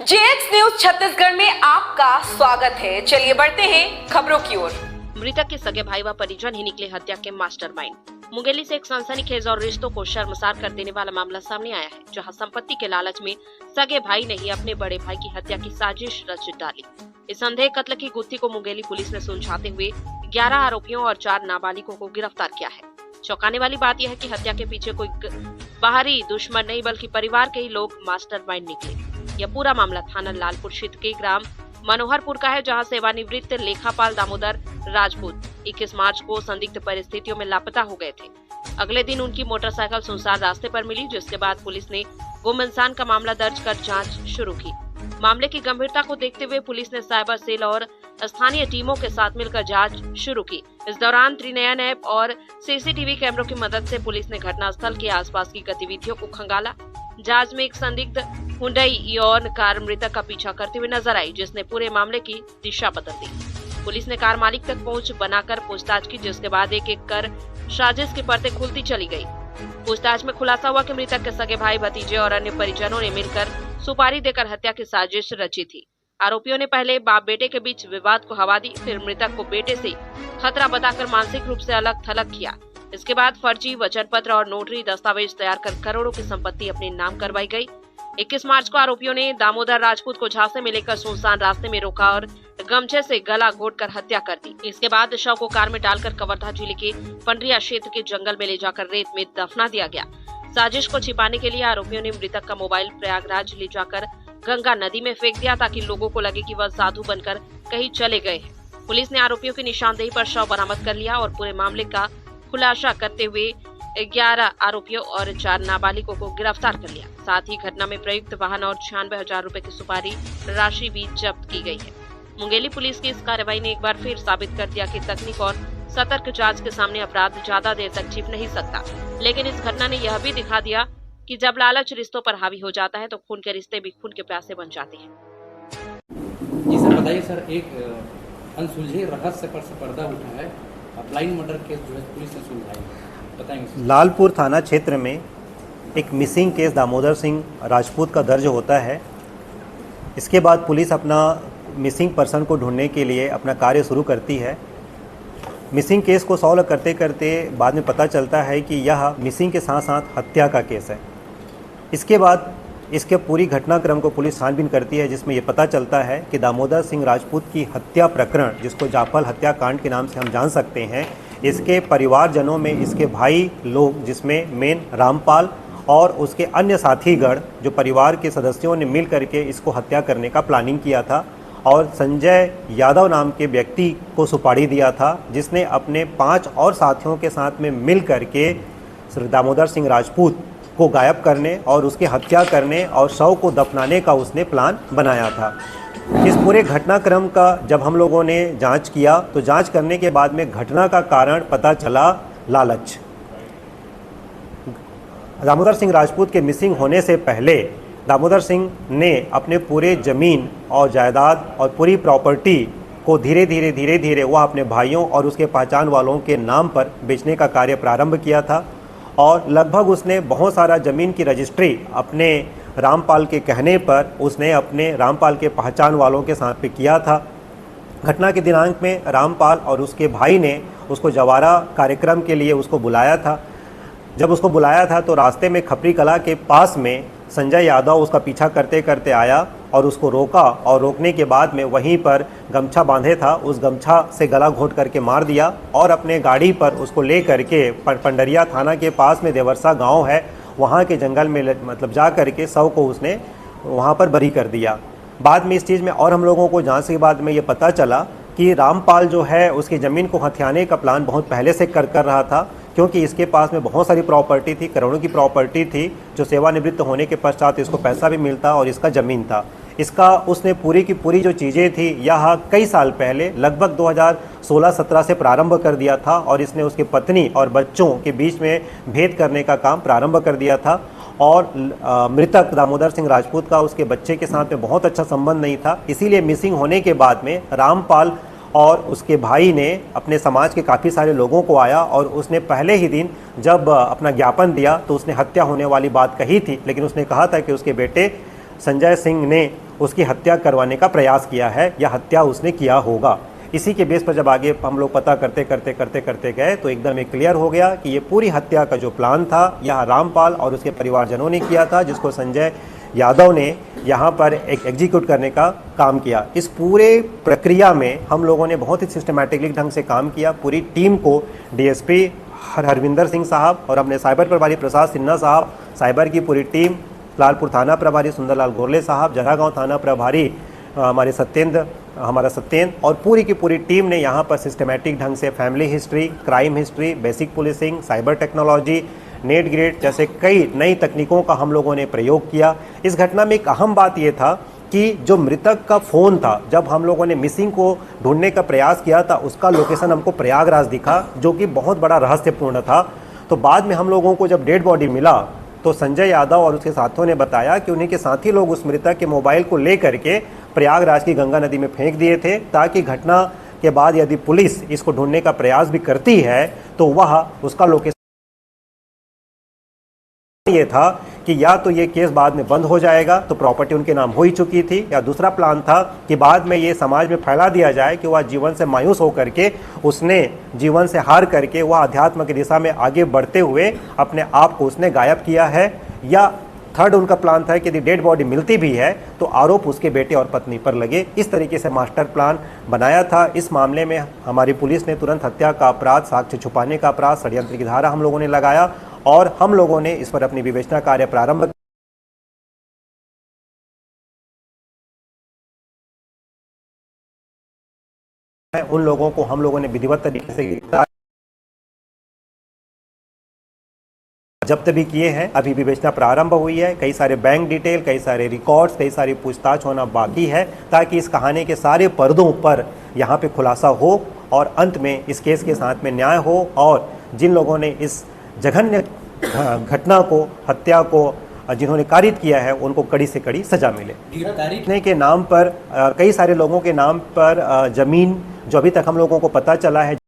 JX news Chhattisgarh में आपका स्वागत है। चलिए बढ़ते हैं खबरों की ओर। मृतक के सगे भाई व परिजन ही निकले हत्या के मास्टरमाइंड। मुंगेली से एक सनसनीखेज और रिश्तों को शर्मसार कर देने वाला मामला सामने आया है, जहां संपत्ति के लालच में सगे भाई ने ही अपने बड़े भाई की हत्या की साजिश रच डाली। इस संदेह कत्ल की गुत्थी को मुंगेली पुलिस ने सुलझाते हुए 11 आरोपियों और 4 नाबालिगों को गिरफ्तार किया है। चौंकाने वाली बात यह है कि हत्या के पीछे कोई बाहरी दुश्मन नहीं बल्कि परिवार के ही लोग मास्टरमाइंड निकले। यह पूरा मामला थाना लालपुर क्षेत्र के ग्राम मनोहरपुर का है, जहां सेवानिवृत्त लेखापाल दामोदर राजपूत 21 मार्च को संदिग्ध परिस्थितियों में लापता हो गए थे। अगले दिन उनकी मोटरसाइकिल सुनसान रास्ते पर मिली, जिसके बाद पुलिस ने गुम इंसान का मामला दर्ज कर जांच शुरू की। मामले की गंभीरता को देखते हुए पुलिस ने साइबर सेल और स्थानीय टीमों के साथ मिलकर जांच शुरू की। इस दौरान त्रिनयन ऐप और सीसीटीवी कैमरों की मदद से पुलिस ने घटनास्थल के आसपास की गतिविधियों को खंगाला। जांच में एक संदिग्ध हुंडई इओन कार मृतक का पीछा करते हुए नजर आई, जिसने पूरे मामले की दिशा बदल दी। पुलिस ने कार मालिक तक पहुंच बनाकर पूछताछ की, जिसके बाद एक एक कर साजिश की परतें खुलती चली गई। पूछताछ में खुलासा हुआ कि मृतक के सगे भाई, भतीजे और अन्य परिजनों ने मिलकर सुपारी देकर हत्या की साजिश रची थी। आरोपियों ने पहले बाप बेटे के बीच विवाद को हवा दी, फिर मृतक को बेटे से खतरा बताकर मानसिक रूप से अलग थलग किया। इसके बाद फर्जी वचन पत्र और नोटरी दस्तावेज तैयार कर करोड़ों की संपत्ति अपने नाम करवाई गई। 21 मार्च को आरोपियों ने दामोदर राजपूत को झांसे में लेकर सुनसान रास्ते में रोका और गमछे से गला घोटकर हत्या कर दी। इसके बाद शव को कार में डालकर कवर्धा जिले के पंडरिया क्षेत्र के जंगल में ले जाकर रेत में दफना दिया गया। साजिश को छिपाने के लिए आरोपियों ने मृतक का मोबाइल प्रयागराज ले जाकर गंगा नदी में फेंक दिया, ताकि लोगों को लगे कि वह साधु बनकर कहीं चले गए हैं। पुलिस ने आरोपियों की निशानदेही पर शव बरामद कर लिया और पूरे मामले का खुलासा करते हुए 11 आरोपियों और 4 नाबालिगों को गिरफ्तार कर लिया। साथ ही घटना में प्रयुक्त वाहन और 96,000 रुपए की सुपारी राशि भी जब्त की गई है। मुंगेली पुलिस की इस कार्रवाई ने एक बार फिर साबित कर दिया कि तकनीक और सतर्क जांच के सामने अपराध ज्यादा देर तक छिप नहीं सकता। लेकिन इस घटना ने यह भी दिखा दिया कि जब लालच रिश्तों पर हावी हो जाता है तो खून के रिश्ते भी खून के प्यासे बन जाते हैं। जी सर, बताइए सर, एक अनसुलझे रहस्य पर से पर्दा उठा है। ब्लाइंड मर्डर केस जो है पुलिस ने सुलझाई, बताएंगे सर? लालपुर थाना क्षेत्र में एक मिसिंग केस दामोदर सिंह राजपूत का दर्ज होता है। इसके बाद पुलिस अपना मिसिंग पर्सन को ढूंढने के लिए अपना कार्य शुरू करती है। मिसिंग केस को सॉल्व करते करते बाद में पता चलता है कि यह मिसिंग के साथ साथ हत्या का केस है। इसके बाद इसके पूरी घटनाक्रम को पुलिस छानबीन करती है, जिसमें ये पता चलता है कि दामोदर सिंह राजपूत की हत्या प्रकरण, जिसको जाफल हत्याकांड के नाम से हम जान सकते हैं, इसके परिवारजनों में इसके भाई लोग, जिसमें मेन रामपाल और उसके अन्य साथीगण, जो परिवार के सदस्यों ने मिल करके इसको हत्या करने का प्लानिंग किया था और संजय यादव नाम के व्यक्ति को सुपारी दिया था, जिसने अपने 5 और साथियों के साथ में मिल करके दामोदर सिंह राजपूत को गायब करने और उसकी हत्या करने और शव को दफनाने का उसने प्लान बनाया था। इस पूरे घटनाक्रम का जब हम लोगों ने जांच किया तो जांच करने के बाद में घटना का कारण पता चला लालच। दामोदर सिंह राजपूत के मिसिंग होने से पहले दामोदर सिंह ने अपने पूरे ज़मीन और जायदाद और पूरी प्रॉपर्टी को धीरे धीरे वह अपने भाइयों और उसके पहचान वालों के नाम पर बेचने का कार्य प्रारंभ किया था और लगभग उसने बहुत सारा ज़मीन की रजिस्ट्री अपने रामपाल के कहने पर उसने अपने रामपाल के पहचान वालों के साथ पे किया था। घटना के दिनांक में रामपाल और उसके भाई ने उसको जवारा कार्यक्रम के लिए उसको बुलाया था। जब उसको बुलाया था तो रास्ते में खपरी कला के पास में संजय यादव उसका पीछा करते करते आया और उसको रोका और रोकने के बाद में वहीं पर गमछा बांधे था, उस गमछा से गला घोट करके मार दिया और अपने गाड़ी पर उसको ले करके पंडरिया थाना के पास में देवरसा गांव है, वहां के जंगल में मतलब जा करके शव को उसने वहां पर बरी कर दिया। बाद में इस चीज़ में और हम लोगों को जांच के बाद में ये पता चला कि रामपाल जो है उसकी ज़मीन को हथियाने का प्लान बहुत पहले से कर रहा था, क्योंकि इसके पास में बहुत सारी प्रॉपर्टी थी, करोड़ों की प्रॉपर्टी थी, जो सेवानिवृत्त होने के पश्चात इसको पैसा भी मिलता और इसका ज़मीन था। इसका उसने पूरी की पूरी जो चीज़ें थी यह कई साल पहले लगभग 2016-17 से प्रारंभ कर दिया था और इसने उसकी पत्नी और बच्चों के बीच में भेद करने का काम प्रारंभ कर दिया था। और मृतक दामोदर सिंह राजपूत का उसके बच्चे के साथ में बहुत अच्छा संबंध नहीं था, इसीलिए मिसिंग होने के बाद में रामपाल और उसके भाई ने अपने समाज के काफ़ी सारे लोगों को आया और उसने पहले ही दिन जब अपना ज्ञापन दिया तो उसने हत्या होने वाली बात कही थी, लेकिन उसने कहा था कि उसके बेटे संजय सिंह ने उसकी हत्या करवाने का प्रयास किया है या हत्या उसने किया होगा। इसी के बेस पर जब आगे हम लोग पता करते गए तो एकदम एक क्लियर हो गया कि ये पूरी हत्या का जो प्लान था यह रामपाल और उसके परिवारजनों ने किया था, जिसको संजय यादव ने यहाँ पर एक एग्जीक्यूट करने का काम किया। इस पूरे प्रक्रिया में हम लोगों ने बहुत ही सिस्टमैटिकली ढंग से काम किया। पूरी टीम को डीएसपी हरविंदर सिंह साहब और अपने साइबर प्रभारी प्रसाद सिन्हा साहब, साइबर की पूरी टीम, लालपुर थाना प्रभारी सुंदरलाल गोरले साहब, जरागांव थाना प्रभारी हमारा सत्येंद्र और पूरी की पूरी टीम ने यहाँ पर सिस्टमैटिक ढंग से family history, crime history, basic policing, cyber technology, net grade जैसे कई नई तकनीकों का हम लोगों ने प्रयोग किया। इस घटना में एक अहम बात यह था कि जो मृतक का फ़ोन था, जब हम लोगों ने मिसिंग को ढूंढने का प्रयास किया था, उसका लोकेशन हमको प्रयागराज दिखा, जो कि बहुत बड़ा रहस्यपूर्ण था। तो बाद में हम लोगों को जब डेड बॉडी मिला तो संजय यादव और उसके साथियों ने बताया कि उन्हीं के साथी लोग उस मृतक के मोबाइल को लेकर के प्रयागराज की गंगा नदी में फेंक दिए थे, ताकि घटना के बाद यदि पुलिस इसको ढूंढने का प्रयास भी करती है तो वह उसका लोकेशन ये था कि या तो ये केस बाद में बंद हो जाएगा तो प्रॉपर्टी उनके नाम हो ही चुकी थी, या दूसरा प्लान था कि बाद में ये समाज में फैला दिया जाए कि वह जीवन से मायूस होकर के उसने जीवन से हार करके वह अध्यात्म की दिशा में आगे बढ़ते हुए अपने आप को उसने गायब किया है। या थर्ड उनका प्लान था कि यदि डेड बॉडी मिलती भी है तो आरोप उसके बेटे और पत्नी पर लगे। इस तरीके से मास्टर प्लान बनाया था। इस मामले में हमारी पुलिस ने तुरंत हत्या का अपराध, साक्ष्य छुपाने का अपराध, षड्यंत्र की धारा हम लोगों ने लगाया और हम लोगों ने इस पर अपनी विवेचना कार्य प्रारंभ उन लोगों को हम लोगों ने विधिवत तरीके से गिरफ्तार जब्त भी किए हैं। अभी विवेचना प्रारंभ हुई है। कई सारे बैंक डिटेल, कई सारे रिकॉर्ड्स, कई सारी पूछताछ होना बाकी है, ताकि इस कहानी के सारे पर्दों पर यहाँ पे खुलासा हो और अंत में इस केस के साथ में न्याय हो और जिन लोगों ने इस जघन्य घटना को, हत्या को जिन्होंने कारित किया है, उनको कड़ी से कड़ी सजा मिले। गिरफ्तारी के नाम पर कई सारे लोगों के नाम पर जमीन, जो अभी तक हम लोगों को पता चला है